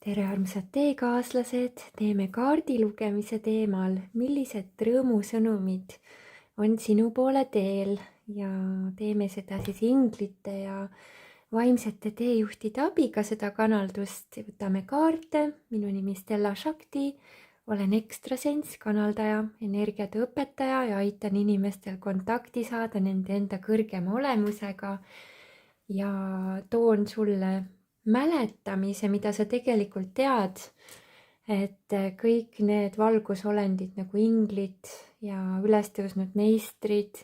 tere, armsad teekaaslased, teeme kaardi lugemise teemal, millised rõõmusõnumid on sinu poole teel ja teeme seda siis inglite ja vaimsete teejuhtide abiga seda kanaldust. Võtame kaarte, minu nimi Stella Shakti, olen ekstrasens, kanaldaja, energiate õpetaja ja aitan inimestel kontakti saada nende enda kõrgema olemusega ja toon sulle mäletamise, mida sa tegelikult tead, et kõik need valgusolendid nagu inglid ja ülestõusnud meistrid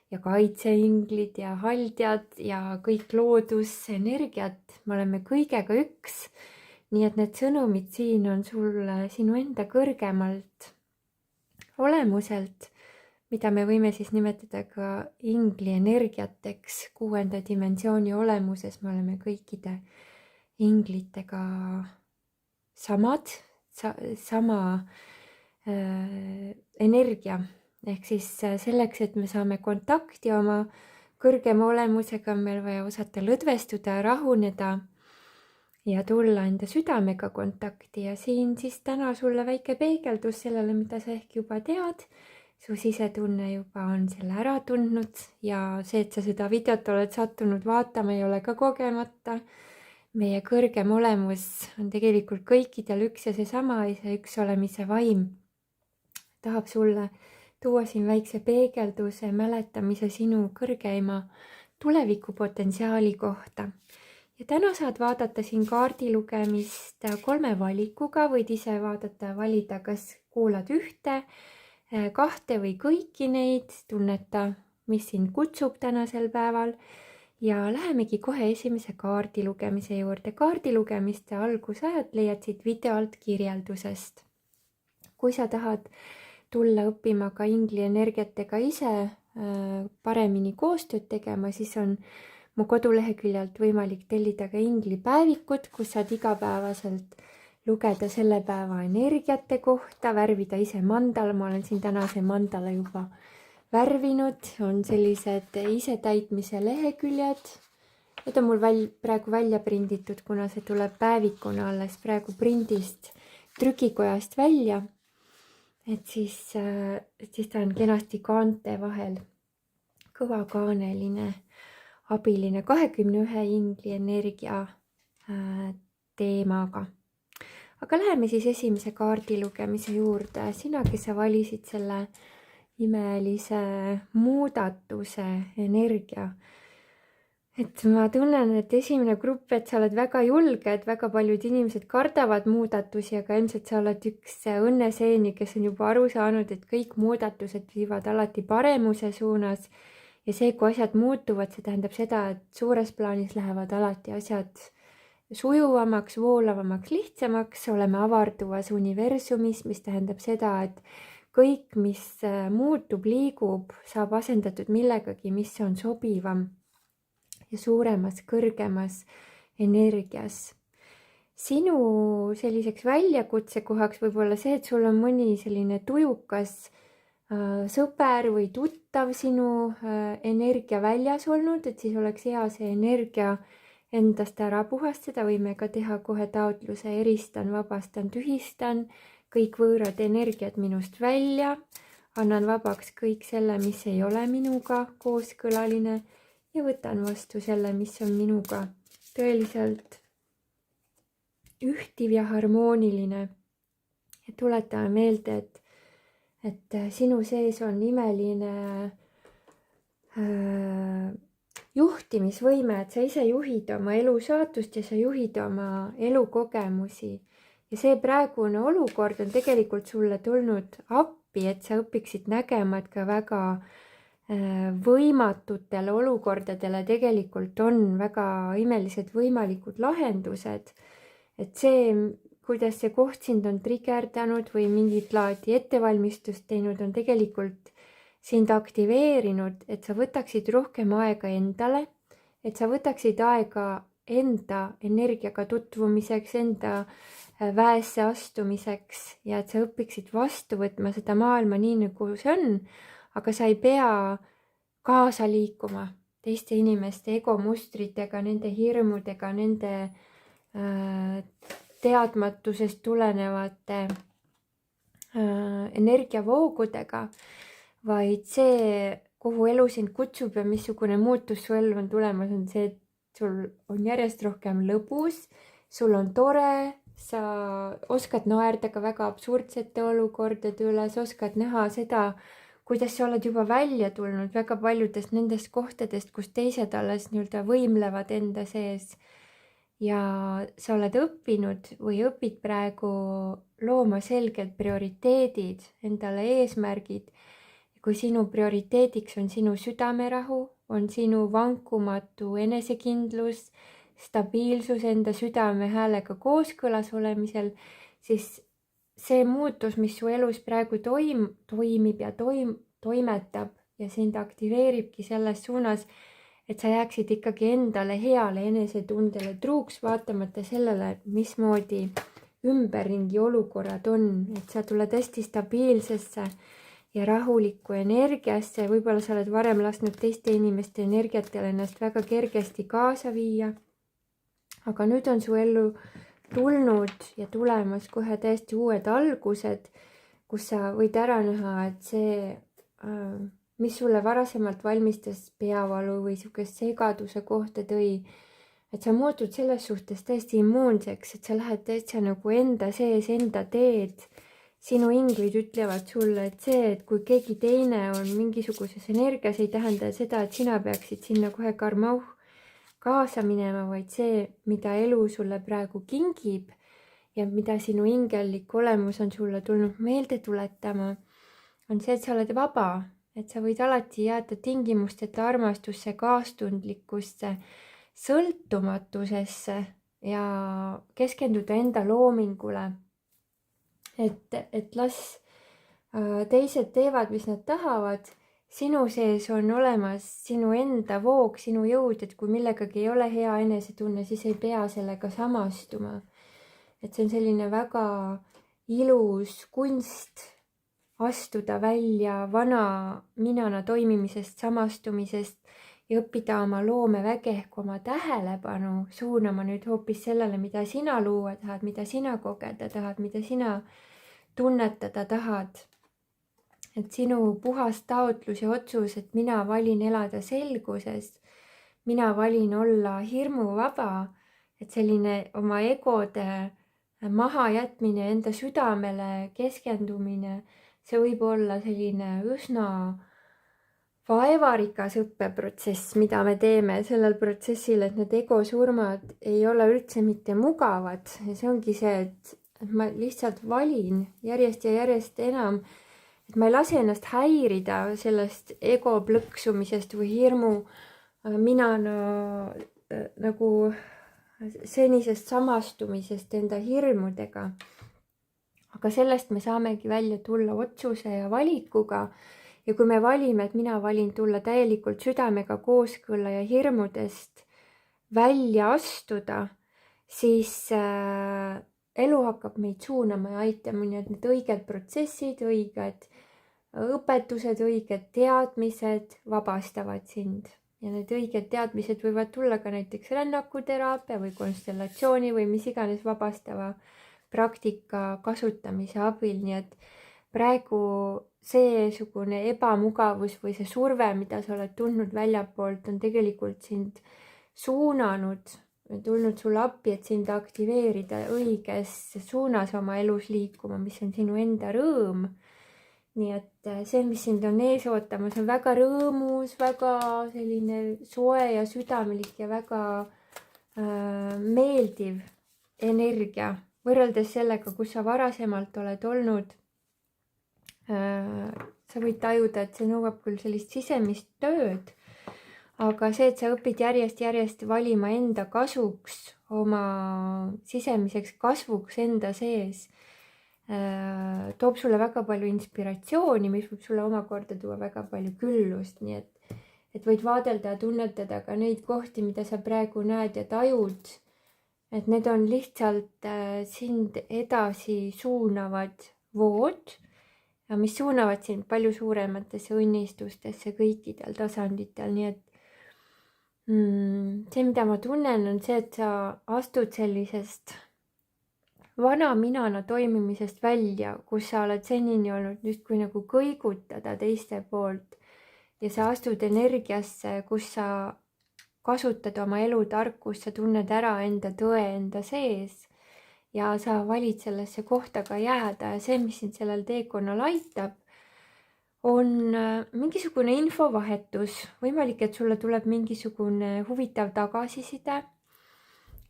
ja kaitseinglid ja haldjad ja kõik loodusenergiat, me oleme kõigega üks. Nii et need sõnumid siin on sulle sinu enda kõrgemalt olemuselt, mida me võime siis nimetada ka ingli energiateks 6. dimensiooni olemuses. Me oleme kõikide inglitega sama energia. Ehk siis selleks, et me saame kontakti oma kõrgema olemusega, on meil vaja osata lõdvestuda, rahuneda ja tulla enda südamega kontakti. Ja siin siis täna sulle väike peegeldus sellele, mida sa ehk juba tead. Su sisetunne juba on selle ära tundnud ja see, et sa seda videot oled sattunud vaatama, ei ole ka kogemata. Meie kõrgem olemus on tegelikult kõikidel üks ja seesama, see üks olemise vaim. Tahab sulle tuua siin väikse peegelduse, mäletamise sinu kõrgeima tulevikupotentsiaali kohta. Ja täna saad vaadata siin kaardi lugemist 3 valikuga, võid ise vaadata, valida, kas kuulad 1, 2 või kõiki neid, tunneta, mis sind kutsub tänasel päeval. Ja lähemegi kohe esimese kaardi lugemise juurde. Kaardi lugemiste algusajad leiad siit video alt kirjeldusest. Kui sa tahad tulla õppima ka ingli energiatega ise paremini koostööd tegema, siis on mu koduleheküljelt võimalik tellida ka ingli päevikut, kus saad igapäevaselt lugeda selle päeva energiate kohta, värvida ise mandala. Ma olen siin tänase mandala juba värvinud, on sellised isetäitmise leheküljed. Need on mul praegu välja prinditud, kuna see tuleb päevikuna alles praegu prindist, trükikojast välja. Et siis ta on kenasti kaante vahel, kõvakaaneline, abiline 21 ingli energia teemaga. Aga läheme siis esimese kaardi lugemise juurde. Sina, kes sa valisid selle imelise muudatuse energia. Et ma tunnen, et esimene grupp, et sa oled väga julge, et väga paljud inimesed kardavad muudatusi, aga ilmselt sa oled üks õnneseeni, kes on juba aru saanud, et kõik muudatused viivad alati paremuse suunas. Ja see, kui asjad muutuvad, see tähendab seda, et suures plaanis lähevad alati asjad sujuvamaks, voolavamaks, lihtsamaks. Oleme avarduvas universumis, mis tähendab seda, et kõik, mis muutub, liigub, saab asendatud millegagi, mis on sobivam ja suuremas, kõrgemas energias. Sinu selliseks väljakutsekohaks võib olla see, et sul on mõni selline tujukas sõber või tuttav sinu energia väljas olnud, et siis oleks hea see energia endast ära puhastada. Võime ka teha kohe taotluse, eristan, vabastan, tühistan kõik võõrad energiat minust välja, annan vabaks kõik selle, mis ei ole minuga kooskõlaline ja võtan vastu selle, mis on minuga tõeliselt ühtiv ja harmooniline. Ja tuletame meelde, et sinu sees on imeline juhtimisvõime, et sa ise juhid oma elu saatust ja sa juhid oma elukogemusi. Ja see praegune olukord on tegelikult sulle tulnud appi, et sa õpiksid nägema, et ka väga võimatutele olukordadele tegelikult on väga imelised võimalikud lahendused. Et see, kuidas see koht sind on trigerdanud või mingit laadi ettevalmistust teinud, on tegelikult sind aktiveerinud, et sa võtaksid rohkem aega endale, et sa võtaksid aega enda energiaga tutvumiseks, enda väesse astumiseks ja et sa õpiksid vastu võtma seda maailma nii, nagu see on, aga sa ei pea kaasa liikuma teiste inimeste egomustritega, nende hirmudega, nende teadmatusest tulenevate energiavoogudega, vaid see, kuhu elu sind kutsub ja missugune muutus su ellu on tulemas, on see, et sul on järjest rohkem lõbus, sul on tore, sa oskad naerda ka väga absurdsete olukordade üle, sa oskad näha seda, kuidas sa oled juba välja tulnud väga paljudest nendest kohtadest, kus teised alles nii-öelda võimlevad enda sees. Ja sa oled õppinud või õpid praegu looma selged prioriteedid, endale eesmärgid. Kui sinu prioriteediks on sinu südamerahu, on sinu vankumatu enesekindlus, stabiilsus enda südame häälega kooskõlas olemisel, siis see muutus, mis su elus praegu toimib ja toimetab ja sind aktiveeribki selles suunas, et sa jääksid ikkagi endale heale enesetundele truuks, vaatamata sellele, mismoodi ümberringi olukorrad on, et sa tuled hästi stabiilsesse ja rahulikku energiasse. Võib-olla sa oled varem lasknud teiste inimeste energiatel ennast väga kergesti kaasa viia, aga nüüd on su ellu tulnud ja tulemas kohe täiesti uued algused, kus sa võid ära näha, et see mis sulle varasemalt valmistas peavalu või niisugust segaduse kohta tõi, et sa muutud selles suhtes täiesti immuunseks, et sa lähed täitsa nagu enda sees, enda teed. Sinu inglid ütlevad sulle, et see, et kui keegi teine on mingisuguses energias, ei tähenda seda, et sina peaksid sinna kohe karmauh kaasa minema, vaid see, mida elu sulle praegu kingib ja mida sinu ingellik olemus on sulle tulnud meelde tuletama, on see, et sa oled vaba. Et sa võid alati jääda tingimusteta armastusse, kaastundlikkusse, sõltumatusesse ja keskenduda enda loomingule. Et las teised teevad, mis nad tahavad. Sinu sees on olemas sinu enda voog, sinu jõud, et kui millegagi ei ole hea enesetunne, siis ei pea sellega samastuma. Et see on selline väga ilus kunst astuda välja vana minana toimimisest, samastumisest ja õppida oma loomeväge ehk oma tähelepanu suunama nüüd hoopis sellele, mida sina luua tahad, mida sina kogeda tahad, mida sina tunnetada tahad. Et sinu puhas taotlus ja otsus, et mina valin elada selguses, mina valin olla hirmuvaba, et selline oma egode mahajätmine, enda südamele keskendumine, see võib olla selline üsna vaevarikas õppeprotsess, mida me teeme sellel protsessil, et need egosurmad ei ole üldse mitte mugavad. Ja see ongi see, et ma lihtsalt valin järjest ja järjest enam, et ma ei lase ennast häirida sellest ego plõksumisest või hirmu minana nagu senisest samastumisest enda hirmudega. Aga sellest me saamegi välja tulla otsuse ja valikuga. Ja kui me valime, et mina valin tulla täielikult südamega kooskõlla ja hirmudest välja astuda, siis elu hakkab meid suunama ja aitama, nii et need õiged protsessid, õiged õpetused, õiged teadmised vabastavad sind. Ja need õiged teadmised võivad tulla ka näiteks rännakuteraapia või konstellatsiooni või mis iganes vabastava praktika kasutamise abil, nii et praegu seesugune ebamugavus või see surve, mida sa oled tundnud väljapoolt, on tegelikult sind suunanud, tulnud sulle appi, et sind aktiveerida õiges suunas oma elus liikuma, mis on sinu enda rõõm. Nii et see, mis sind on ees ootamas, on väga rõõmus, väga selline soe ja südamelik ja väga meeldiv energia. Võrreldes sellega, kus sa varasemalt oled olnud, sa võid tajuda, et see nõuab küll sellist sisemist tööd, aga see, et sa õpid järjest valima enda kasuks, oma sisemiseks kasvuks enda sees, toob sulle väga palju inspiratsiooni, mis võib sulle omakorda tuua väga palju küllust, nii et võid vaadelda ja tunnetada ka neid kohti, mida sa praegu näed ja tajud, et need on lihtsalt sind edasi suunavad vood, mis suunavad sind palju suurematesse õnnistustesse kõikidel tasanditel, nii et see, mida ma tunnen, on see, et sa astud sellisest vana minana toimimisest välja, kus sa oled senini olnud justkui nagu kõigutada teiste poolt ja sa astud energiasse, kus sa kasutad oma elutarkust, sa tunned ära enda tõe enda sees ja sa valid sellesse kohta ka jääda ja see, mis sind sellel teekonnal aitab, on mingisugune infovahetus, võimalik, et sulle tuleb mingisugune huvitav tagasiside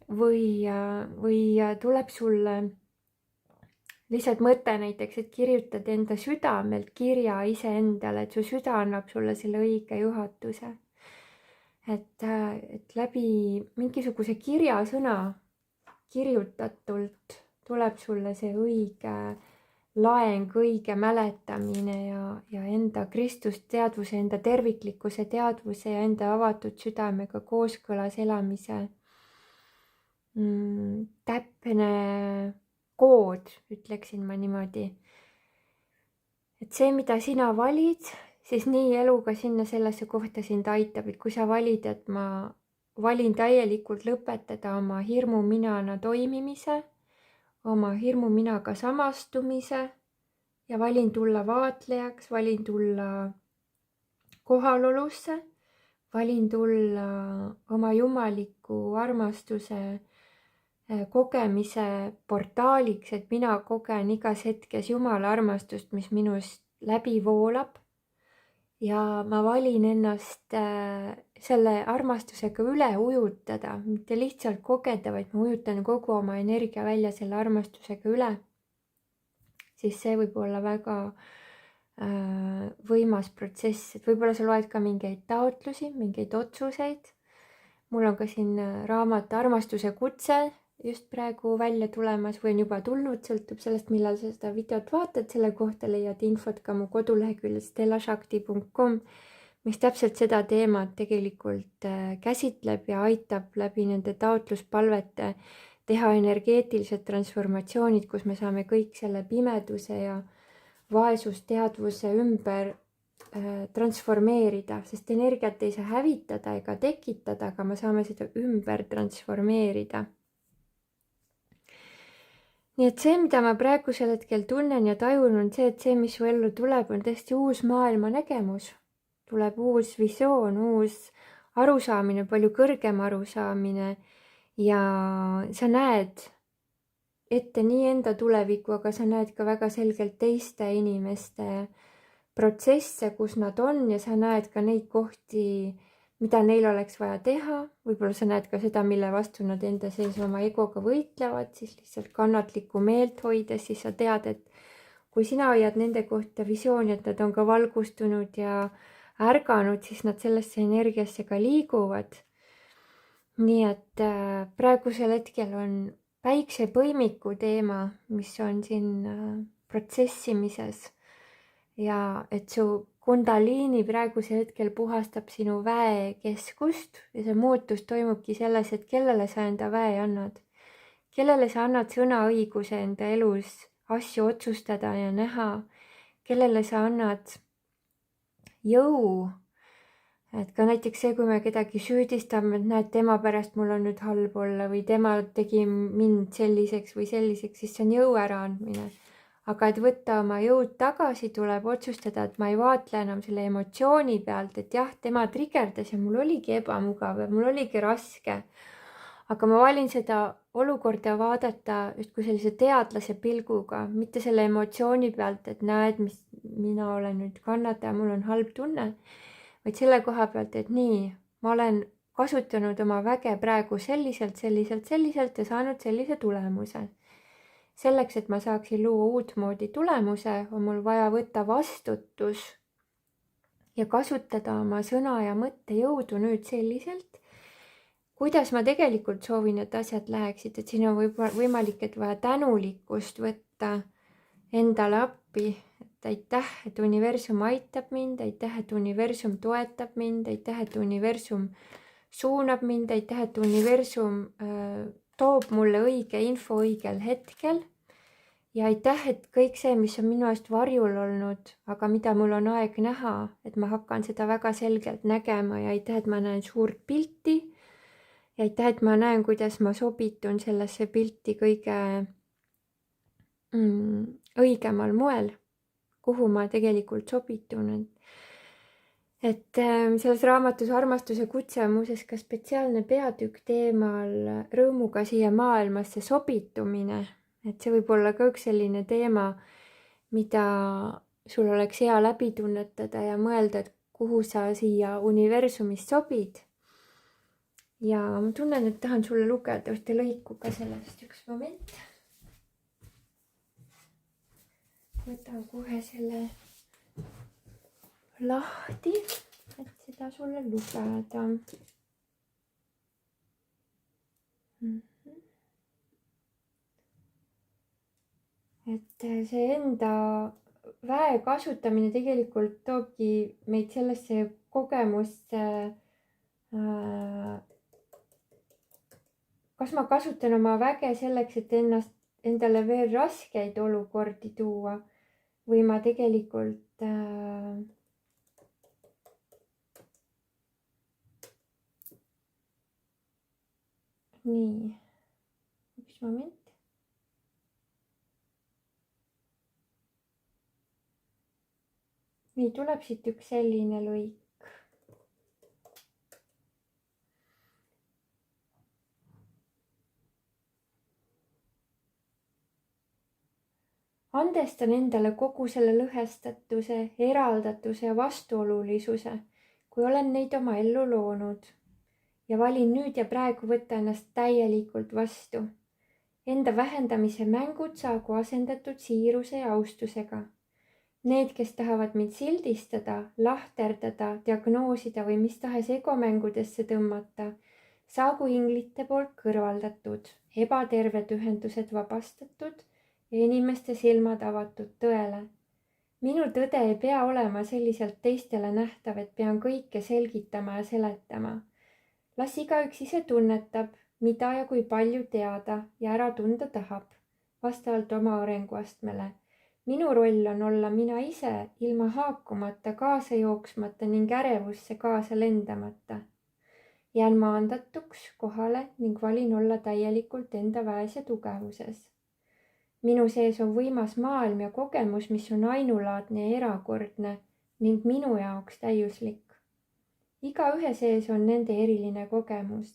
või tuleb sulle lihtsalt mõte näiteks, et kirjutad enda südamelt kirja iseendale, et su süda annab sulle selle õige juhatuse. Et läbi mingisuguse kirjasõna kirjutatult tuleb sulle see õige laeng, õige mäletamine ja enda Kristusteadvuse, enda terviklikkuse teadvuse ja enda avatud südamega kooskõlas elamise täpne kood, ütleksin ma niimoodi. Et see, mida sina valid, siis nii elu ka sinna sellesse kohta sind aitab, et kui sa valid, et ma valin täielikult lõpetada oma hirmuminana toimimise, oma hirmuminaga samastumise ja valin tulla vaatlejaks, valin tulla kohalolusse, valin tulla oma jumaliku armastuse kogemise portaaliks, et mina kogen igas hetkes Jumala armastust, mis minust läbi voolab. Ja ma valin ennast selle armastusega üle ujutada, mitte lihtsalt kogeda, vaid ma ujutan kogu oma energia välja selle armastusega üle. Siis see võib olla väga võimas protsess, et võib-olla sa loed ka mingeid taotlusi, mingeid otsuseid. Mul on ka siin raamat Armastuse kutse just praegu välja tulemas või on juba tulnud, sõltub sellest, millal sa seda videot vaatad, selle kohta leiad infot ka mu koduleheküljel stellashakti.com, mis täpselt seda teemat tegelikult käsitleb ja aitab läbi nende taotluspalvete teha energeetilised transformatsioonid, kus me saame kõik selle pimeduse ja vaesusteadvuse ümber transformeerida, sest energiat ei saa hävitada ega tekitada, aga me saame seda ümber transformeerida. Nii et see, mida ma praegusel hetkel tunnen ja tajun, on see, et see, mis su ellu tuleb, on tõesti uus maailma nägemus. Tuleb uus visioon, uus arusaamine, palju kõrgem arusaamine ja sa näed ette nii enda tulevikku, aga sa näed ka väga selgelt teiste inimeste protsesse, kus nad on ja sa näed ka neid kohti, mida neil oleks vaja teha, võib-olla sa näed ka seda, mille vastu nad enda sees oma egoga võitlevad, siis lihtsalt kannatlikku meelt hoides, siis sa tead, et kui sina hoiad nende kohta visiooni, et nad on ka valgustunud ja ärganud, siis nad sellesse energiasse ka liiguvad. Nii et praegusel hetkel on päiksepõimiku teema, mis on siin protsessimises ja et su Kundaliini praegusel hetkel puhastab sinu väekeskust ja see muutus toimubki selles, et kellele sa enda väe annad. Kellele sa annad sõnaõiguse enda elus asju otsustada ja näha. Kellele sa annad jõu. Et ka näiteks see, kui me kedagi süüdistame, et näed, tema pärast mul on nüüd halb olla või tema tegi mind selliseks või selliseks, siis see on jõu äraandmine. Aga et võtta oma jõud tagasi, tuleb otsustada, et ma ei vaatle enam selle emotsiooni pealt, et jah, tema trigerdas ja mul oligi ebamugav ja mul oligi raske. Aga ma valin seda olukorda vaadata justkui sellise teadlase pilguga, mitte selle emotsiooni pealt, et näed, mis mina olen nüüd kannataja, mul on halb tunne, vaid selle koha pealt, et nii, ma olen kasutanud oma väge praegu selliselt ja saanud sellise tulemuse. Selleks, et ma saaksin luua uut moodi tulemuse, on mul vaja võtta vastutus ja kasutada oma sõna ja mõttejõudu nüüd selliselt, kuidas ma tegelikult soovin, et asjad läheksid, et siin on võimalik, et vaja tänulikkust võtta endale appi, et aitäh, et universum aitab mind, aitäh, et universum toetab mind, aitäh, et universum suunab mind, aitäh, et universum toob mulle õige info õigel hetkel ja aitäh, et kõik see, mis on minu eest varjul olnud, aga mida mul on aeg näha, et ma hakkan seda väga selgelt nägema ja aitäh, et ma näen suurt pilti ja aitäh, et ma näen, kuidas ma sobitun sellesse pilti kõige õigemal moel, kuhu ma tegelikult sobitun. Et selles raamatus Armastuse kutse on muuseas ka spetsiaalne peatükk teemal rõõmuga siia maailmasse sobitumine. Et see võib olla ka üks selline teema, mida sul oleks hea läbi tunnetada ja mõelda, et kuhu sa siia universumist sobid. Ja ma tunnen, et tahan sulle lugeda ühte lõiku ka sellest. Üks moment. Võtan kohe selle lahti, et seda sulle lugeda. Et see enda väe kasutamine tegelikult toobki meid sellesse kogemusse. Kas ma kasutan oma väge selleks, et endale veel raskeid olukordi tuua või ma tegelikult nii, üks moment. Nii, tuleb siit üks selline lõik. Andestan endale kogu selle lõhestatuse, eraldatuse ja vastuolulisuse, kui olen neid oma ellu loonud. Ja valin nüüd ja praegu võtta ennast täielikult vastu. Enda vähendamise mängud saagu asendatud siiruse ja austusega. Need, kes tahavad mind sildistada, lahterdada, diagnoosida või mis tahes egomängudesse tõmmata, saagu inglite poolt kõrvaldatud, ebaterved ühendused vabastatud ja inimeste silmad avatud tõele. Minu tõde ei pea olema selliselt teistele nähtav, et pean kõike selgitama ja seletama. Las igaüks ise tunnetab, mida ja kui palju teada ja ära tunda tahab, vastavalt oma arenguastmele. Minu roll on olla mina ise ilma haakumata, kaasa jooksmata ning ärevusse kaasa lendamata. Jään maandatuks kohale ning valin olla täielikult enda väes ja tugevuses. Minu sees on võimas maailm ja kogemus, mis on ainulaadne ja erakordne ning minu jaoks täiuslik. Igaühe sees on nende eriline kogemus.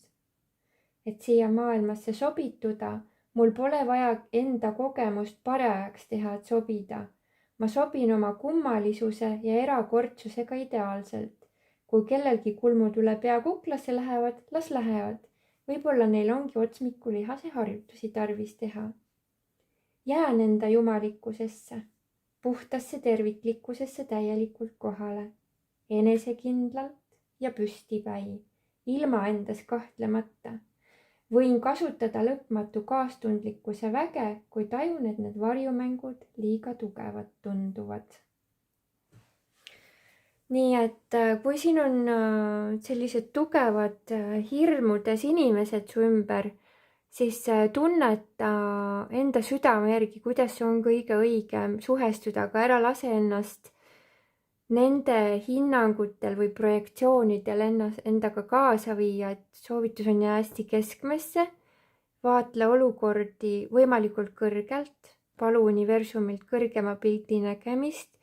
Et siia maailmasse sobituda, mul pole vaja enda kogemust parajaks teha, et sobida. Ma sobin oma kummalisuse ja erakordsusega ideaalselt. Kui kellelgi kulmud üle pea kuklasse lähevad, las lähevad. Võib-olla neil ongi otsmikulihase harjutusi tarvis teha. Jään enda jumalikkusesse, puhtasse terviklikkusesse täielikult kohale, enesekindlalt ja püstipäi, ilma endas kahtlemata. Võin kasutada lõpmatu kaastundlikkuse väge, kui tajun, et need varjumängud liiga tugevad tunduvad. Nii et kui siin on sellised tugevad hirmudes inimesed su ümber, siis tunneta enda südame järgi, kuidas on kõige õigem suhestuda, aga ära lase ennast nende hinnangutel või projektsioonidel endaga kaasa viia, et soovitus on jää hästi keskmesse, vaatle olukordi võimalikult kõrgelt, palu universumilt kõrgema pildi nägemist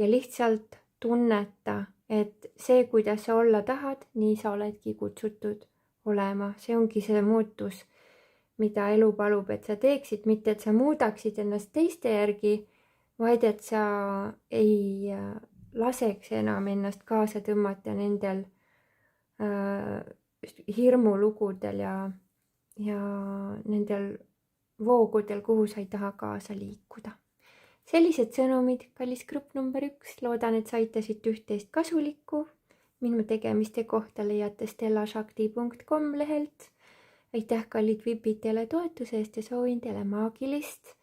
ja lihtsalt tunneta, et see, kuidas sa olla tahad, nii sa oledki kutsutud olema. See ongi see muutus, mida elu palub, et sa teeksid, mitte et sa muudaksid ennast teiste järgi, vaid et sa ei laseks enam ennast kaasa tõmmata nendel hirmulugudel ja nendel voogudel, kuhu sa ei taha kaasa liikuda. Sellised sõnumid, kallis grupp number 1. Loodan, et saitasid üht-teist kasulikku. Minu tegemiste kohta leiate stellashakti.com lehelt. Aitäh, kallid vipid, teile toetuse eest ja soovin teile maagilist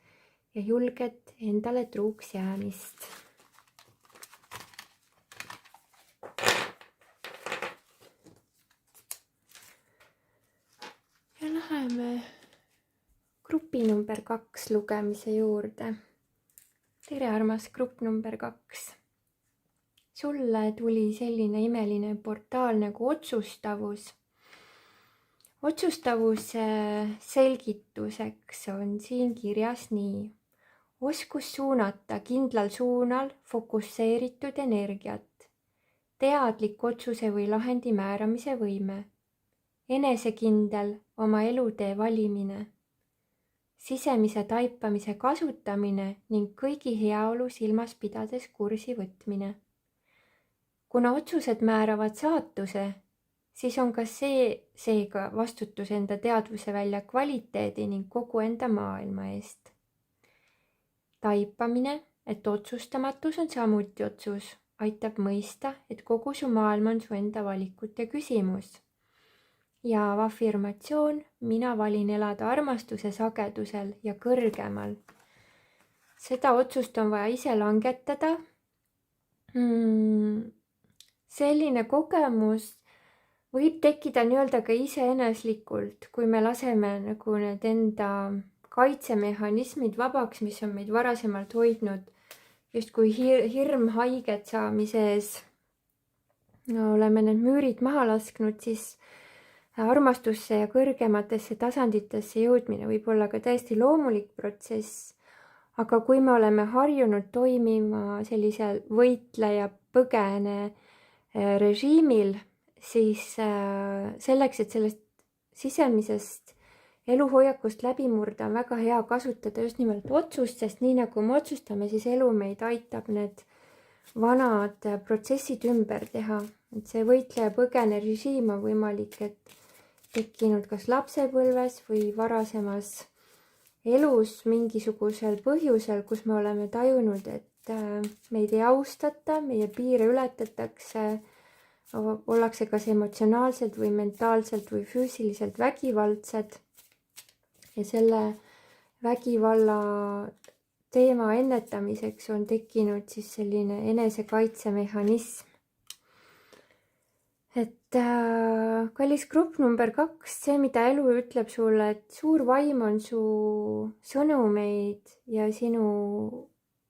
ja julget endale truuks jäämist. Ja läheme grupi number 2 lugemise juurde. Tere, armas grupp number 2. Sulle tuli selline imeline portaal nagu otsustavus. Otsustavuse selgituseks on siin kirjas nii. oskus suunata kindlal suunal fokusseeritud energiat, teadlik otsuse või lahendi määramise võime, enesekindel oma elutee valimine, sisemise taipamise kasutamine ning kõigi heaolu silmas pidades kursi võtmine. Kuna otsused määravad saatuse, siis on ka seega vastutus enda teadvuse välja kvaliteedi ning kogu enda maailma eest. Taipamine, et otsustamatus on samuti otsus, aitab mõista, et kogu su maailm on su enda valikute küsimus. Ja afirmatsioon, mina valin elada armastuse sagedusel ja kõrgemal. Seda otsust on vaja ise langetada. Selline kogemus võib tekkida nii-öelda ka iseeneslikult, kui me laseme nagu need enda kaitsemehhanismid vabaks, mis on meid varasemalt hoidnud justkui hirm haiget saamise ees. Oleme need müürid maha lasknud, siis armastusse ja kõrgematesse tasanditesse jõudmine võib olla ka täiesti loomulik protsess, aga kui me oleme harjunud toimima sellisel võitleja põgene režiimil, siis selleks, et sellest sisemisest eluhoiakust läbi murda, on väga hea kasutada just nimelt otsust, sest nii nagu me otsustame, siis elu meid aitab need vanad protsessid ümber teha. Et see võitleja põgene režiim on võimalik, et tekkinud kas lapsepõlves või varasemas elus mingisugusel põhjusel, kus me oleme tajunud, et meid ei austata, meie piire ületatakse, ollakse kas emotsionaalselt või mentaalselt või füüsiliselt vägivaldsed. Ja selle vägivalla teema ennetamiseks on tekkinud siis selline enesekaitsemehhanism. Et kallis grupp number 2, see, mida elu ütleb sulle, et suur vaim on su sõnumeid ja sinu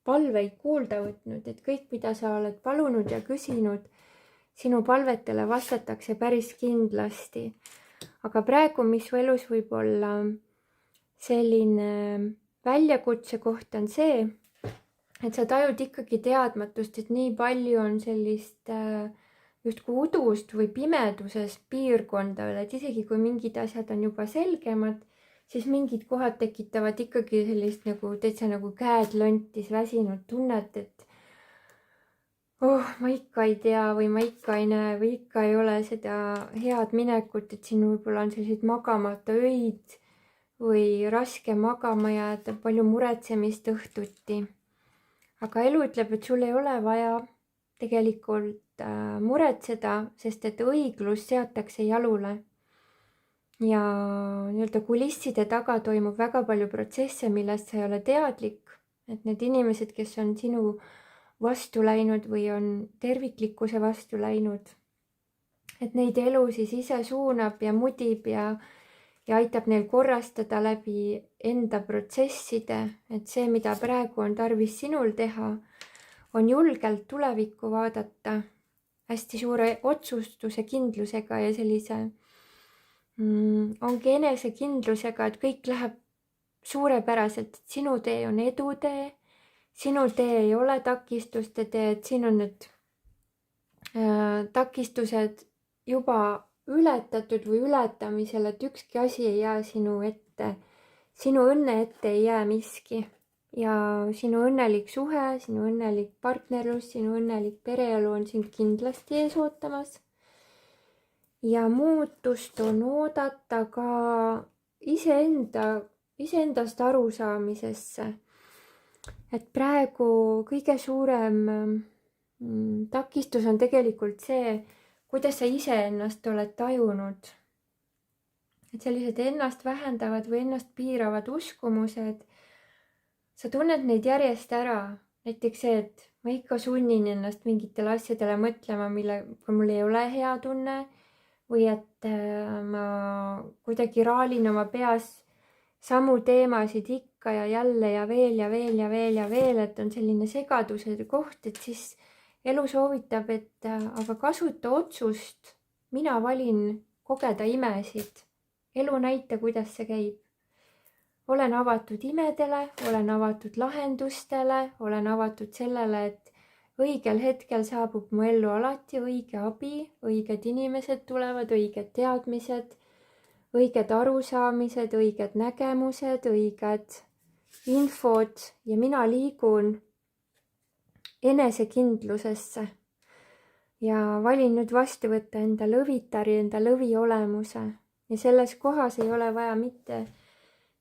palveid kuulda võtnud, et kõik, mida sa oled palunud ja küsinud, sinu palvetele vastatakse päris kindlasti. Aga praegu, mis su elus võib olla selline väljakutse koht, on see, et sa tajud ikkagi teadmatust, et nii palju on sellist justkui udust või pimedusest piirkonda, et isegi kui mingid asjad on juba selgemad, siis mingid kohad tekitavad ikkagi sellist nagu täitsa nagu käed lontis väsinud tunnet, et ma ikka ei tea või ma ikka ei näe või ikka ei ole seda head minekut, et siin võib-olla on selliseid magamata öid või raske magama jääda, palju muretsemist õhtuti. Aga elu ütleb, et sul ei ole vaja tegelikult muretseda, sest et õiglus seatakse jalule. Ja nii-öelda kulisside taga toimub väga palju protsesse, millest sa ei ole teadlik, et need inimesed, kes on sinu vastu läinud või on terviklikkuse vastu läinud, et neid elu siis ise suunab ja mudib ja aitab neil korrastada läbi enda protsesside, et see, mida praegu on tarvis sinul teha, on julgelt tulevikku vaadata hästi suure otsustuse kindlusega ja sellise ongi enesekindlusega, et kõik läheb suurepäraselt, et sinu tee on edutee, sinu tee ei ole takistuste tee, et siin on need takistused juba ületatud või ületamisel, et ükski asi ei jää sinu ette, sinu õnne ette ei jää miski. Ja sinu õnnelik suhe, sinu õnnelik partnerlus, sinu õnnelik pereelu on sind kindlasti ees ootamas. Ja muutust on oodata ka iseendast arusaamisesse. Et praegu kõige suurem takistus on tegelikult see, kuidas sa iseennast oled tajunud. Et sellised ennast vähendavad või ennast piiravad uskumused, sa tunned neid järjest ära, näiteks see, et ma ikka sunnin ennast mingitele asjadele mõtlema, millega mul ei ole hea tunne või et ma kuidagi raalin oma peas samu teemasid ikka ja jälle ja veel ja veel ja veel ja veel, et on selline segaduse koht, et siis elu soovitab, et aga kasuta otsust, mina valin kogeda imesid, elu näita, kuidas see käib. olen avatud imedele, olen avatud lahendustele, olen avatud sellele, et õigel hetkel saabub mu ellu alati õige abi, õiged inimesed tulevad, õiged teadmised, õiged arusaamised, õiged nägemused, õiged infod ja mina liigun enesekindlusesse ja valin nüüd vastu võtta enda lõvitari, enda lõvi olemuse ja selles kohas ei ole vaja mitte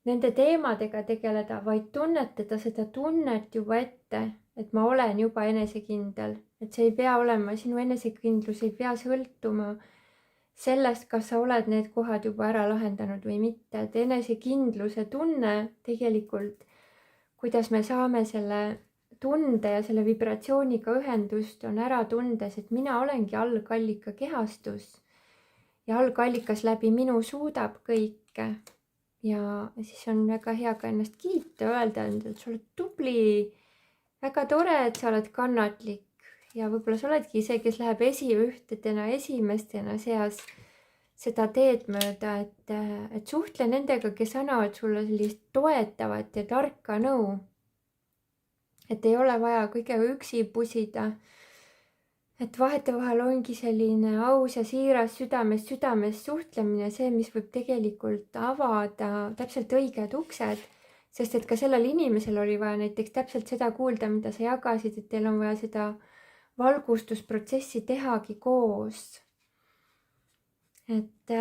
nende teemadega tegeleda, vaid tunnetada seda tunnet juba ette, et ma olen juba enesekindel, et see ei pea olema, sinu enesekindlus ei pea sõltuma sellest, kas sa oled need kohad juba ära lahendanud või mitte, et enesekindluse tunne tegelikult, kuidas me saame selle tunde ja selle vibratsiooniga ühendust, on ära tundes, et mina olengi algallika kehastus ja algallikas läbi minu suudab kõike. Ja siis on väga hea ka ennast kiita, öelda endale, et sa oled tubli, väga tore, et sa oled kannatlik ja võib-olla sa oledki see, kes läheb esiühtedena, esimestena seas seda teed mööda, et suhtle nendega, kes annavad sulle sellist toetavat ja tarka nõu. Et ei ole vaja kõigega üksi pusida. Et vahetevahel ongi selline aus ja siiras südamest suhtlemine see, mis võib tegelikult avada täpselt õiged uksed, sest et ka sellel inimesel oli vaja näiteks täpselt seda kuulda, mida sa jagasid, et teil on vaja seda valgustusprotsessi tehagi koos. Et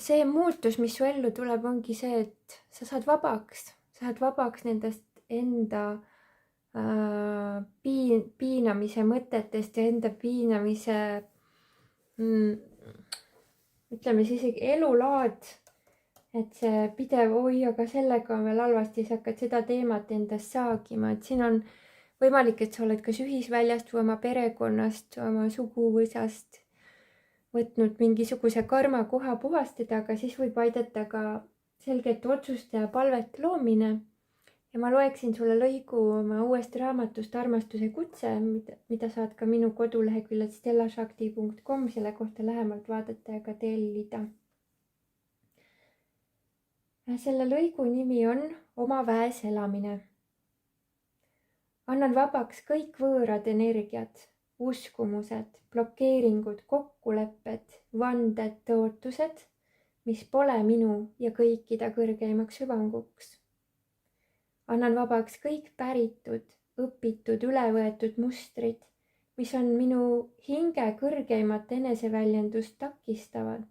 see muutus, mis su ellu tuleb, ongi see, et sa saad vabaks nendest enda piinamise mõtetest ja enda piinamise ütleme siis isegi elulaad, et see pidev aga sellega on veel halvasti, sa hakkad seda teemat endast saagima, et siin on võimalik, et sa oled kas ühisväljast või oma perekonnast, oma suguvõsast võtnud mingisuguse karma koha puhastada, aga siis võib aidata ka selgete otsuste ja palvete loomine. Ja ma loeksin sulle lõigu oma uuest raamatust Armastuse kutse, mida saad ka minu koduleheküljelt stellashakti.com selle kohta lähemalt vaadata ja ka tellida. Selle lõigu nimi on Oma väes elamine. Annan vabaks kõik võõrad energiad, uskumused, blokeeringud, kokkulepped, vanded, tõotused, mis pole minu ja kõikide kõrgeimaks hüvanguks. Annan vabaks kõik päritud, õpitud, ülevõetud mustrid, mis on minu hinge kõrgeimat eneseväljendust takistavad,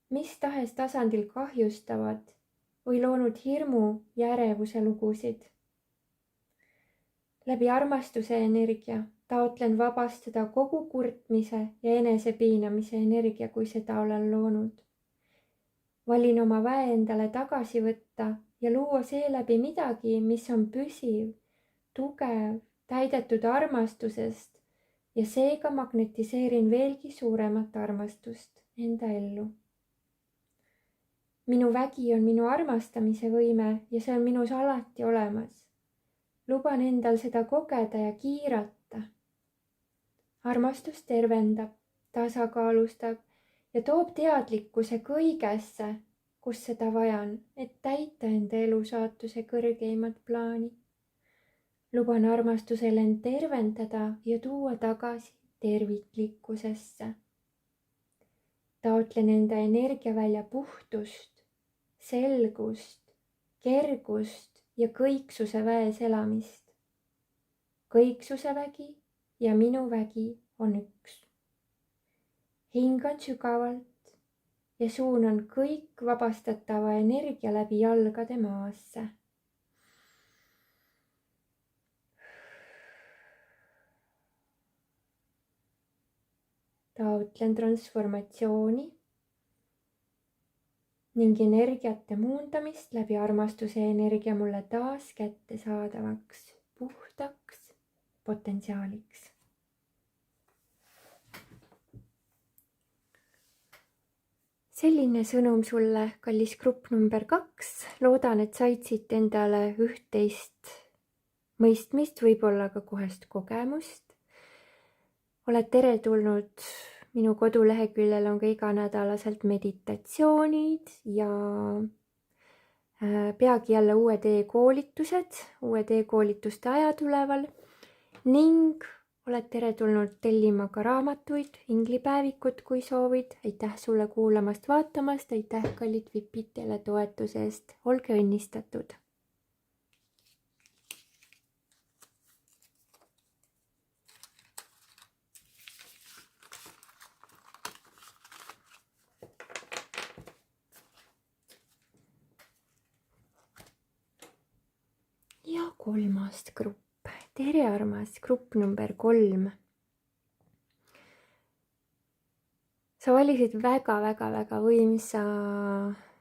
mis tahes tasandil kahjustavad või loonud hirmu ja ärevuse lugusid. Läbi armastuse energia taotlen vabastada kogu kurtmise ja enesepiinamise energia, kui seda olen loonud. Valin oma väe endale tagasi võtta ja luua seeläbi midagi, mis on püsiv, tugev, täidetud armastusest ja seega magnetiseerin veelgi suuremat armastust enda ellu. Minu vägi on minu armastamise võime ja see on minus alati olemas. Luban endal seda kogeda ja kiirata. Armastus tervendab, tasakaalustab ja toob teadlikkuse kõigesse, kus seda vajan, et täita enda elusaatuse kõrgeimat plaani. Luban armastusel end tervendada ja tuua tagasi terviklikkusesse. Taotlen enda energiavälja puhtust, selgust, kergust ja kõiksuse väes elamist. Kõiksuse vägi ja minu vägi on üks. Hingan sügavalt ja suunan kõik vabastatava energia läbi jalgade maasse. Taotlen transformatsiooni ning energiate muundamist läbi armastuse energia mulle taas kättesaadavaks, puhtaks potentsiaaliks. Selline sõnum sulle, kallis grupp number 2. Loodan, et said siit endale üht-teist mõistmist, võib-olla ka kohest kogemust. Oled teretulnud, minu koduleheküljel on ka iganädalaselt meditatsioonid ja peagi jälle uued e-koolitused, uued e-koolituste ajad tuleval ning oled teretulnud tellima ka raamatuid, inglipäevikut, kui soovid. Aitäh sulle kuulamast, vaatamast, aitäh kallid vipid teile toetuse eest, olge õnnistatud. Ja kolmas grupp. Tere armas, grupp number 3. Sa valisid väga võimsa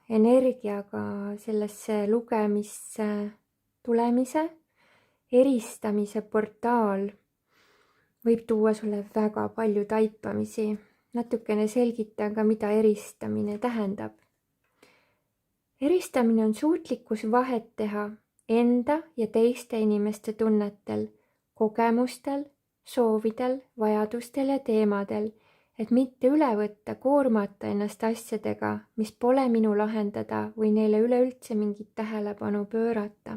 energiaga sellesse lugemisse tulemise. Eristamise portaal võib tuua sulle väga palju taipamisi. Natukene selgitan ka, mida eristamine tähendab. Eristamine on suutlikkus vahet teha enda ja teiste inimeste tunnetel, kogemustel, soovidel, vajadustel ja teemadel, et mitte üle võtta, koormata ennast asjadega, mis pole minu lahendada või neile üleüldse mingit tähelepanu pöörata.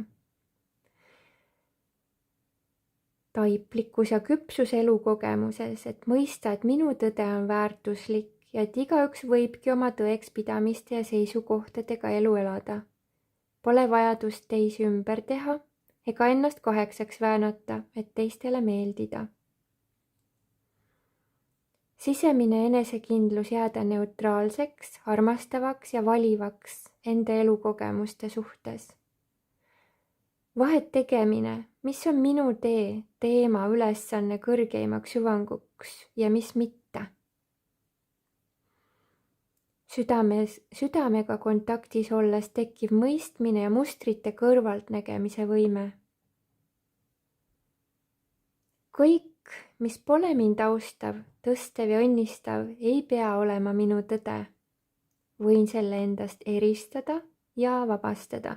Taiplikkus ja küpsus elukogemuses, et mõista, et minu tõde on väärtuslik ja et igaüks võibki oma tõekspidamiste ja seisukohtadega elu elada. Pole vajadust teisi ümber teha ega ennast kaheksaks väänata, et teistele meeldida. Sisemine enesekindlus jääda neutraalseks, armastavaks ja valivaks enda elukogemuste suhtes. Vahet tegemine, mis on minu tee, teema, ülesanne kõrgeimaks hüvanguks ja mis mitte. Südamega kontaktis olles tekib mõistmine ja mustrite kõrvalt nägemise võime. Kõik, mis pole mind austav, tõstev ja õnnistav, ei pea olema minu tõde. Võin selle endast eristada ja vabastada.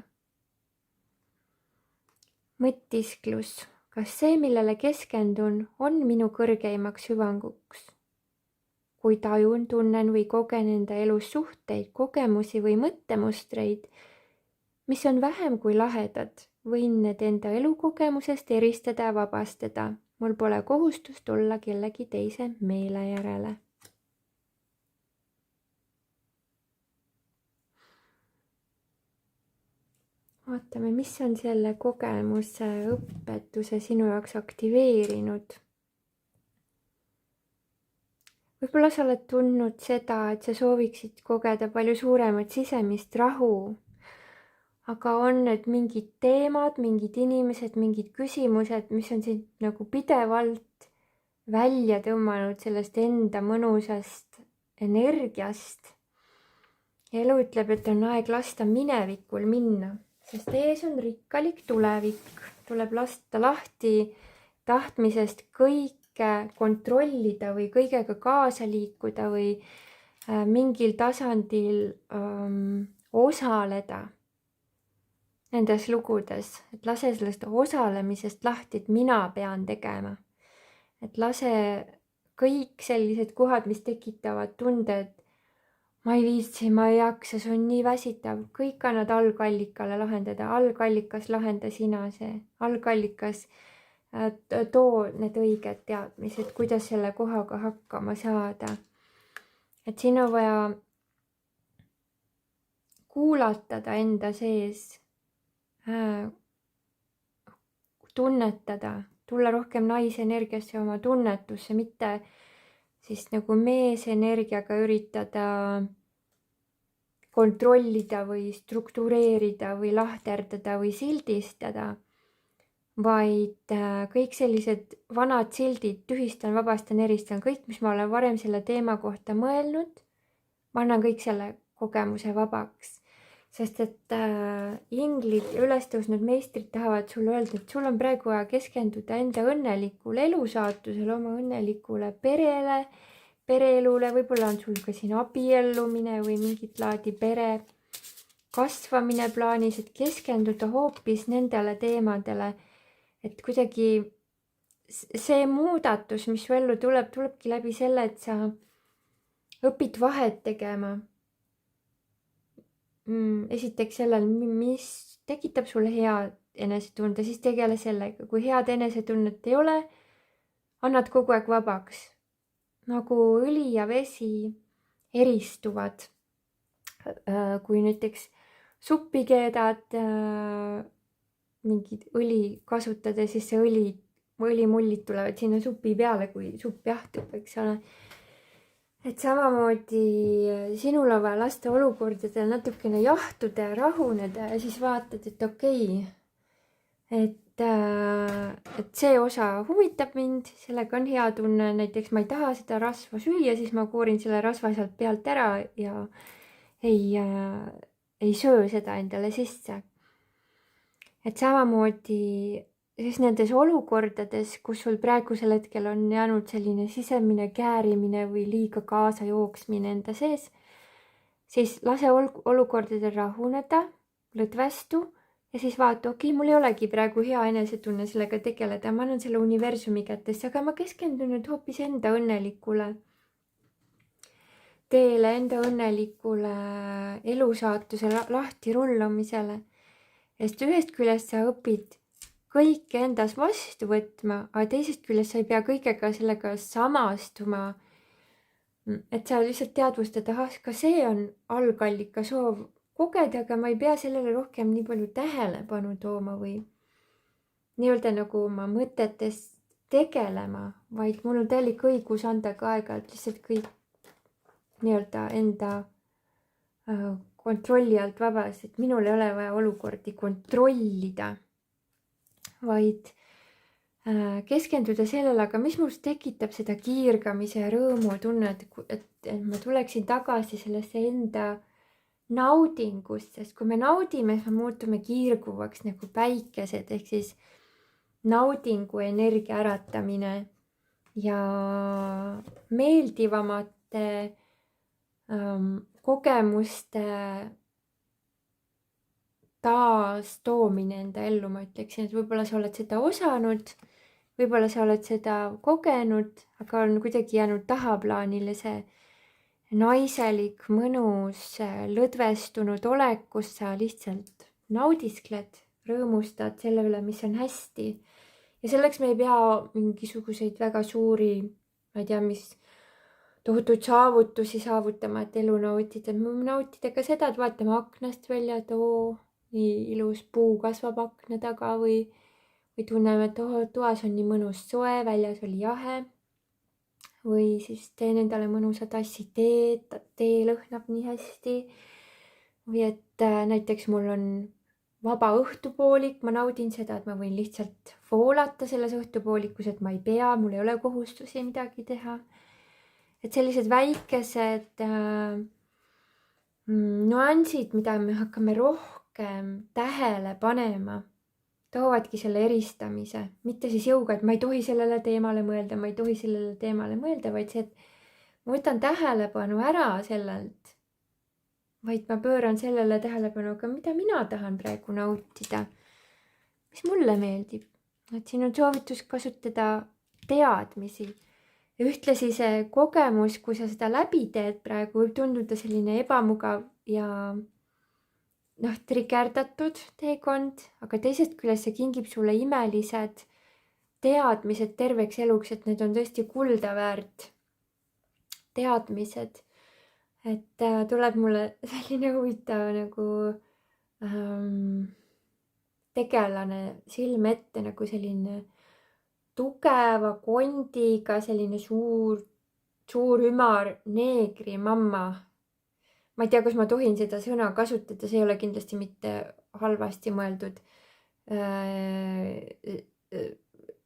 Mõtisklus, kas see, millele keskendun, on minu kõrgeimaks hüvanguks? Kui tajun, tunnen või kogen enda elus suhteid, kogemusi või mõttemustreid, mis on vähem kui lahedad, võin need enda elukogemusest eristada ja vabastada. Mul pole kohustust olla kellegi teise meele järele. Vaatame, mis on selle kogemuse õpetuse sinu jaoks aktiveerinud. Võib-olla sa oled tundnud seda, et sa sooviksid kogeda palju suuremat sisemist rahu, aga on need mingid teemad, mingid inimesed, mingid küsimused, mis on sind nagu pidevalt välja tõmmanud sellest enda mõnusast energiast. Elu ütleb, et on aeg lasta minevikul minna, sest ees on rikkalik tulevik. Tuleb lasta lahti tahtmisest kõike kontrollida või kõigega kaasa liikuda või mingil tasandil osaleda nendes lugudes. Et lase sellest osalemisest lahti, et mina pean tegema. Et lase kõik sellised kohad, mis tekitavad tunded, ma ei viitsi, ma ei jaksa, see on nii väsitav. Kõik annad algallikale lahendada. Algallikas lahenda sina see. Algallikas too need õiged teadmised, kuidas selle kohaga hakkama saada. Et siin on vaja kuulatada enda sees, tunnetada, tulla rohkem naisenergiasse, oma tunnetusse, mitte siis nagu meesenergiaga üritada kontrollida või struktureerida või lahterdada või sildistada, vaid kõik sellised vanad sildid, tühistan, vabastan, eristan, kõik, mis ma olen varem selle teema kohta mõelnud, ma annan kõik selle kogemuse vabaks. Sest et inglid ja ülestõusnud meistrid tahavad sulle öelda, et sul on praegu vaja keskenduda enda õnnelikule elusaatusele, oma õnnelikule perele, pereelule, võib-olla on sul ka siin abiellumine või mingit laadi pere kasvamine plaanis, et keskenduda hoopis nendele teemadele. Et kuidagi see muudatus, mis su ellu tuleb, tulebki läbi selle, et sa õpid vahet tegema esiteks sellel, mis tekitab sulle hea enesetunde, siis tegele sellega. Kui head enesetunnet ei ole, annad kogu aeg vabaks. Nagu õli ja vesi eristuvad. Kui näiteks suppi keedad mingit õli kasutades, siis see õlimullid tulevad sinna supi peale, kui supp jahtub, eks ole. Et samamoodi sinul on vaja lasta olukordadel natukene jahtuda ja rahuneda ja siis vaatad, et okei, et see osa huvitab mind, sellega on hea tunne, näiteks ma ei taha seda rasva süüa, siis ma koorin selle rasva sealt pealt ära ja ei söö seda endale sisse. Et samamoodi siis nendes olukordades, kus sul praegusel hetkel on jäänud selline sisemine käärimine või liiga kaasa jooksmine enda sees, siis lase olukordadel rahuneda, lõdvestu ja siis vaata, okei, mul ei olegi praegu hea enesetunne sellega tegeleda, ma annan selle universumi kätesse, aga ma keskendun nüüd hoopis enda õnnelikule teele, enda õnnelikule elusaatuse lahti rullamisele. Sest ühest küljest sa õpid kõike endas vastu võtma, aga teisest küljest sa ei pea kõigega sellega samastuma. Et sa lihtsalt teadvustad, ka see on algallika soov kogeda, aga ma ei pea sellele rohkem nii palju tähelepanu tooma või nii-öelda nagu oma mõtetes tegelema, vaid mul on täielik õigus anda ka aega-ajalt lihtsalt kõik nii-öelda enda kontrolli alt vabas, et minul ei ole vaja olukordi kontrollida, vaid keskenduda sellele, aga mis must tekitab seda kiirgamise ja rõõmu tunnet, et ma tuleksin tagasi sellesse enda naudingust, sest kui me naudime, siis me muutume kiirguvaks nagu päikesed, ehk siis naudingu energia äratamine ja meeldivamate kogemuste taastoomine enda ellu, ma ütleksin, et võib-olla sa oled seda osanud, võib-olla sa oled seda kogenud, aga on kuidagi jäänud tahaplaanile see naiselik, mõnus, lõdvestunud olek, kus sa lihtsalt naudiskled, rõõmustad selle üle, mis on hästi. Ja selleks me ei pea mingisuguseid väga suuri, ma ei tea, mis tohutuid saavutusi saavutama, et elu nautida. Nautida ka seda, et vaatame aknast välja, et nii ilus puu kasvab akna taga või tunneme, et toas on nii mõnus soe, väljas oli jahe. Või siis teen endale mõnusa tassi teed, tee lõhnab nii hästi. Või et näiteks mul on vaba õhtupoolik, ma naudin seda, et ma võin lihtsalt voolata selles õhtupoolikus, et ma ei pea, mul ei ole kohustusi midagi teha. Et sellised väikesed nüansid, mida me hakkame rohkem tähele panema, toovadki selle eristamise. Mitte siis jõuga, et ma ei tohi sellele teemale mõelda, vaid see, et ma võtan tähelepanu ära sellelt, vaid ma pööran sellele tähelepanu, aga mida mina tahan praegu nautida, mis mulle meeldib. Et siin on soovitus kasutada teadmisi. Ja ühtlasi see kogemus, kui sa seda läbi teed praegu, võib tunduda selline ebamugav ja trigerdatud teekond, aga teisest küljest see kingib sulle imelised teadmised terveks eluks, et need on tõesti kulda väärt teadmised. Et tuleb mulle selline huvitav nagu tegelane silme ette, nagu selline tugeva kondiga, selline suur ümar neegri mamma. Ma ei tea, kas ma tohin seda sõna kasutada, see ei ole kindlasti mitte halvasti mõeldud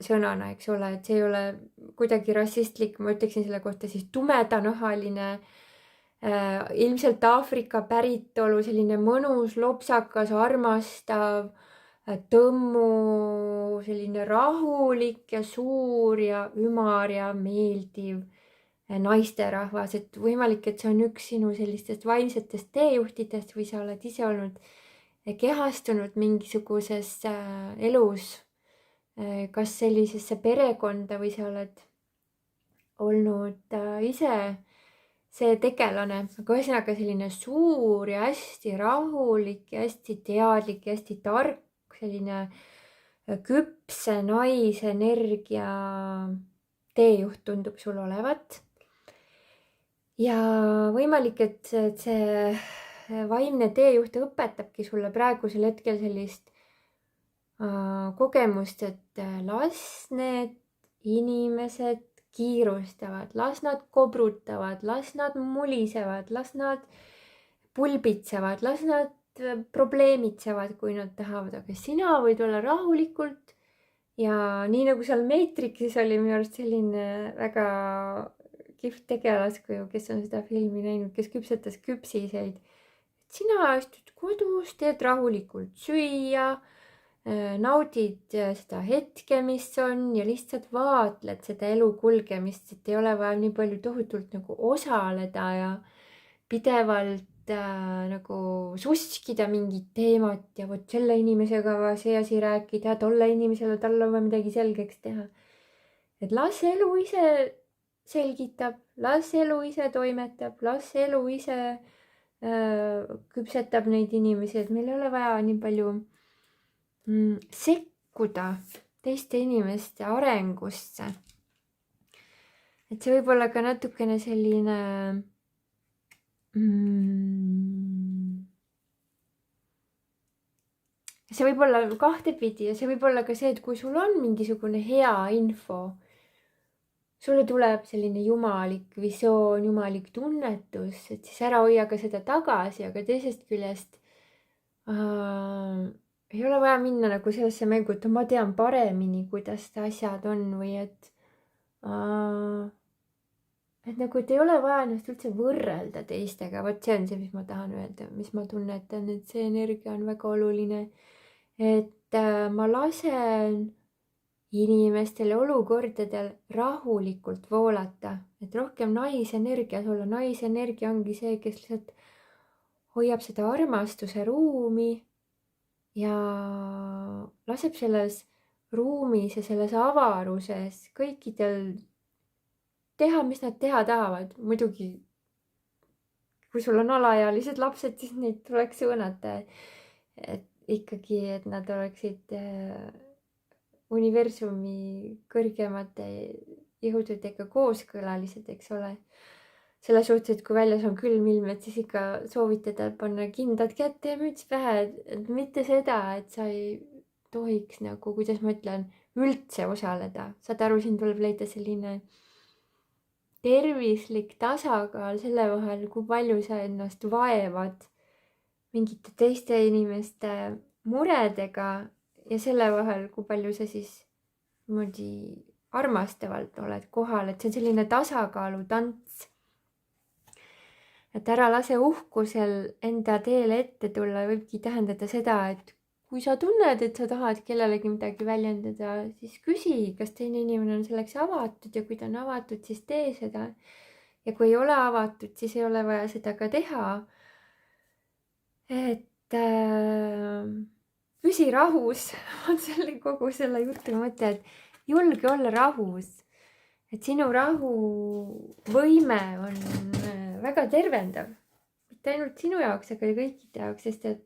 sõnana, eks ole, et see ei ole kuidagi rassistlik, ma ütleksin selle kohta siis tumedanahaline, ilmselt Aafrika päritolu, selline mõnus, lopsakas, armastav, tõmmu, selline rahulik ja suur ja ümar ja meeldiv naisterahvas, et võimalik, et see on üks sinu sellistest vaimsetest teejuhtidest või sa oled ise olnud kehastunud mingisuguses elus, kas sellisesse perekonda või sa oled olnud ise see tegelane, aga ühesõnaga selline suur ja hästi rahulik ja hästi teadlik ja hästi tark, selline küpse naise energia teejuht tundub sul olevat. Ja võimalik, et see vaimne teejuht õpetabki sulle praegusel hetkel sellist kogemust, et las need inimesed kiirustavad, las nad kobrutavad, las nad mulisevad, las nad pulbitsevad, las nad probleemitsevad, kui nad tahavad, aga sina võid olla rahulikult. Ja nii nagu seal Matrixis oli minu arust selline väga kihvt tegelaskuju, kes on seda filmi näinud, kes küpsetas küpsiseid. Sina istud kodus, teed rahulikult süüa, naudid seda hetke, mis on ja lihtsalt vaatled seda elu kulgemist, et ei ole vaja nii palju tohutult nagu osaleda ja pidevalt nagu suskida mingit teemat ja vot selle inimesega vaja see asi rääkida, tolle inimesele talle on vaja midagi selgeks teha. Et las elu ise selgitab, las elu ise toimetab, las elu ise küpsetab neid inimesi, et meil ei ole vaja nii palju sekkuda teiste inimeste arengusse. Et see võib olla ka natukene selline see võib olla kahtepidi ja see võib olla ka see, et kui sul on mingisugune hea info, sulle tuleb selline jumalik visioon, jumalik tunnetus, et siis ära hoia ka seda tagasi, aga teisest küljest ei ole vaja minna nagu sellesse mängu, et ma tean paremini, kuidas asjad on või et nagu, et ei ole vaja ennast üldse võrrelda teistega. Vot see on see, mis ma tahan öelda, mis ma tunnetan, et see energia on väga oluline. Et ma lasen inimestel ja olukordadel rahulikult voolata, et rohkem naisenergias olla. Naisenergia ongi see, kes lihtsalt hoiab seda armastuse ruumi ja laseb selles ruumis ja selles avaruses kõikidel teha, mis nad teha tahavad. Muidugi, kui sul on alaealised lapsed, siis neid tuleks õõnata. Et ikkagi, et nad oleksid universumi kõrgemate jõududega kooskõlalised, eks ole. Selle suhtes, et kui väljas on külm ilm, et siis ikka soovitada panna kindad kätte ja müts pähe. Et mitte seda, et sa ei tohiks nagu, kuidas ma ütlen, üldse osaleda. Saad aru, siin tuleb leida selline tervislik tasakaal selle vahel, kui palju sa ennast vaevad mingite teiste inimeste muredega ja selle vahel, kui palju sa siis niimoodi armastavalt oled kohal, et see on selline tasakaalutants. Et ära lase uhkusel enda teele ette tulla, võibki tähendada seda, et kui sa tunned, et sa tahad kellelegi midagi väljendada, siis küsi, kas teine inimene on selleks avatud ja kui ta on avatud, siis tee seda. Ja kui ei ole avatud, siis ei ole vaja seda ka teha. Et püsi rahus, on kogu selle jutu mõte, et julge olla rahus. Et sinu rahuvõime on väga tervendav. Mitte ainult sinu jaoks, aga kõikide jaoks, sest et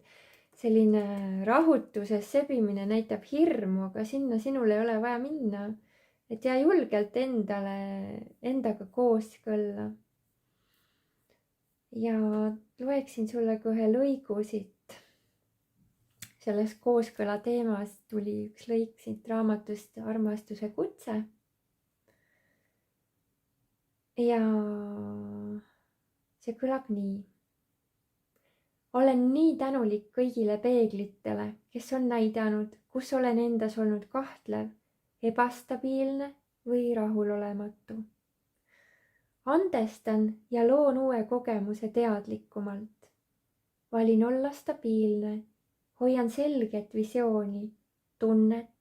selline rahutuses sebimine näitab hirmu, aga sinna sinul ei ole vaja minna. Et jää julgelt endaga kooskõlla. Ja loeksin sulle kohe lõigu siit. Sellest kooskõla teemast tuli üks lõik siit raamatust Armastuse kutse. Ja see kõlab nii. Olen nii tänulik kõigile peeglitele, kes on näidanud, kus olen endas olnud kahtlev, ebastabiilne või rahulolematu. Andestan ja loon uue kogemuse teadlikumalt. Valin olla stabiilne, hoian selget visiooni, tunnet,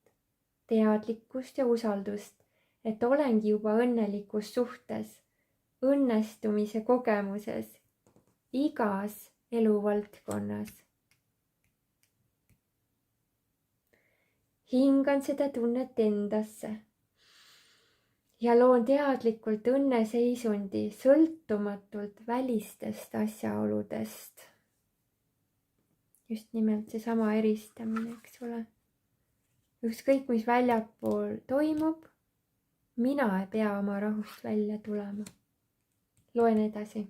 teadlikkust ja usaldust, et olengi juba õnnelikus suhtes, õnnestumise kogemuses, igas eluvaldkonnas. Hingan seda tunnet endasse. ja loon teadlikult õnneseisundi sõltumatult välistest asjaoludest. Just nimelt seesama eristamine, eks ole. Ükskõik, mis väljapool toimub, mina ei pea oma rahust välja tulema. Loen edasi.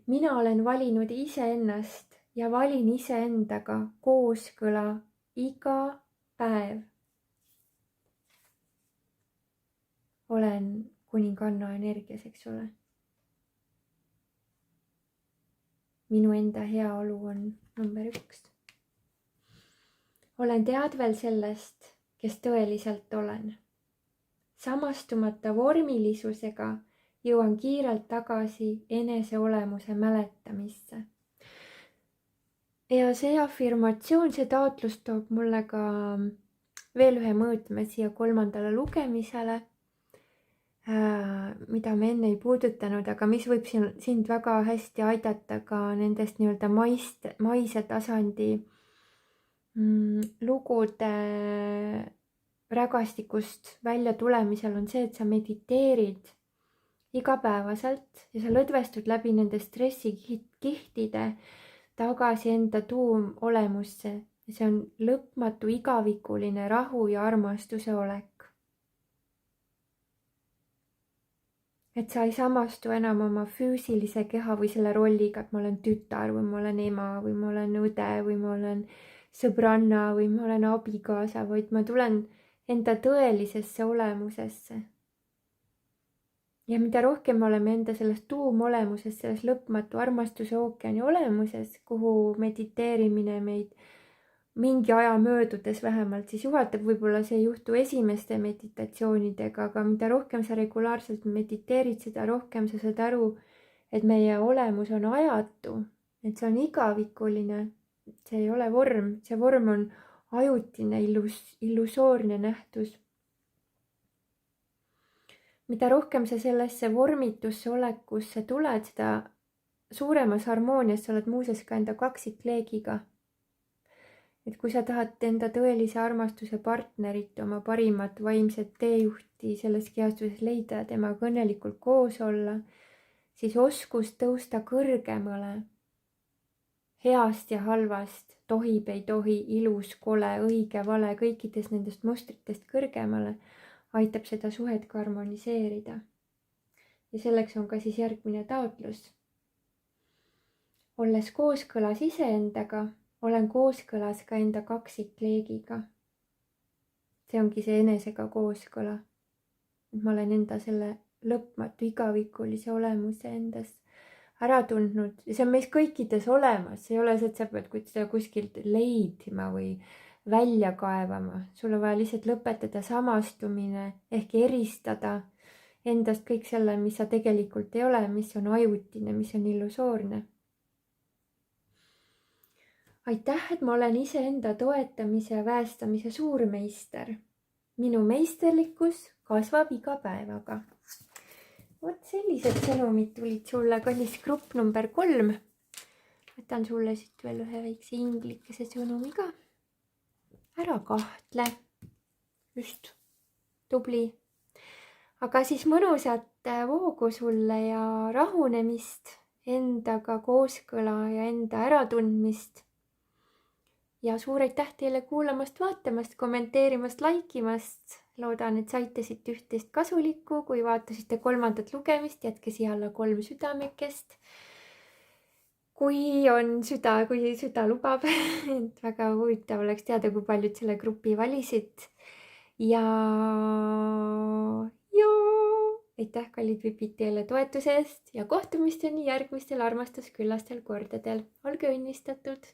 Mina olen valinud iseennast ja valin iseendaga kooskõla iga päev. Olen kuninganna energias, eks ole. Minu enda heaolu on number 1. Olen teadvel sellest, kes tõeliselt olen. Samastumata vormilisusega jõuan kiirelt tagasi enese olemuse mäletamisse. Ja see afirmatsioon, see taotlus toob mulle ka veel ühe mõõtme siia 3. lugemisele, mida me enne ei puudutanud, aga mis võib sind väga hästi aidata ka nendest nii-öelda maise tasandi lugude rägastikust välja tulemisel on see, et sa mediteerid igapäevaselt ja sa lõdvestud läbi nende stressikihtide tagasi enda tuumolemusse ja see on lõpmatu igavikuline rahu ja armastuse olek. Et sa ei samastu enam oma füüsilise keha või selle rolliga, et ma olen tütar või ma olen ema või ma olen õde või ma olen sõbranna või ma olen abikaasa, vaid ma tulen enda tõelisesse olemusesse. Ja mida rohkem me oleme enda selles tuumolemuses, selles lõpmatu armastuse ookeani olemuses, kuhu mediteerimine meid mingi aja möödudes vähemalt siis juhatab, võib-olla see ei juhtu esimeste meditatsioonidega, aga mida rohkem sa regulaarselt mediteerid, seda rohkem sa saad aru, et meie olemus on ajatu, et see on igavikuline, see ei ole vorm, see vorm on ajutine, illusoorne nähtus. Mida rohkem sa sellesse vormitusse olekusse tuled, seda suuremas harmoonias sa oled muuseas ka enda kaksikleegiga. Et kui sa tahad enda tõelise armastuse partnerit, oma parimat vaimset teejuhti selles kehastuses leida ja temaga õnnelikult koos olla, siis oskus tõusta kõrgemale heast ja halvast, tohib, ei tohi, ilus, kole, õige, vale, kõikidest nendest mustritest kõrgemale, aitab seda suhet ka harmoniseerida. Ja selleks on ka siis järgmine taotlus. Olles kooskõlas iseendaga, olen kooskõlas ka enda kaksikleegiga. See ongi see enesega kooskõla. Ma olen enda selle lõpmatu igavikulise olemuse endas ära tundnud. Ja see on meis kõikides olemas. See ei ole see, et sa pead seda kuskilt leidma või välja kaevama. Sul on vaja lihtsalt lõpetada samastumine ehk eristada endast kõik selle, mis sa tegelikult ei ole, mis on ajutine, mis on illusoorne. Aitäh, et ma olen iseenda toetamise ja väestamise suurmeister. Minu meisterlikkus kasvab iga päevaga. Vot sellised sõnumid tulid sulle, kallis grupp number 3. Võtan sulle siit veel ühe väikse inglikese sõnumi ka. Ära kahtle. Just. Tubli. Aga siis mõnusat voogu sulle ja rahunemist, endaga kooskõla ja enda äratundmist. Ja suur aitäh teile kuulamast, vaatamast, kommenteerimast, laikimast. Loodan, et saite siit üht-teist kasulikku. Kui vaatasite 3. lugemist, jätke siia alla 3 südamekest. Kui süda lubab. Et väga huvitav oleks teada, kui paljud selle grupi valisid. Ja aitäh, kallid vipid, teile toetuse eest ja kohtumisteni järgmistel armastusküllastel kordadel. Olge õnnistatud!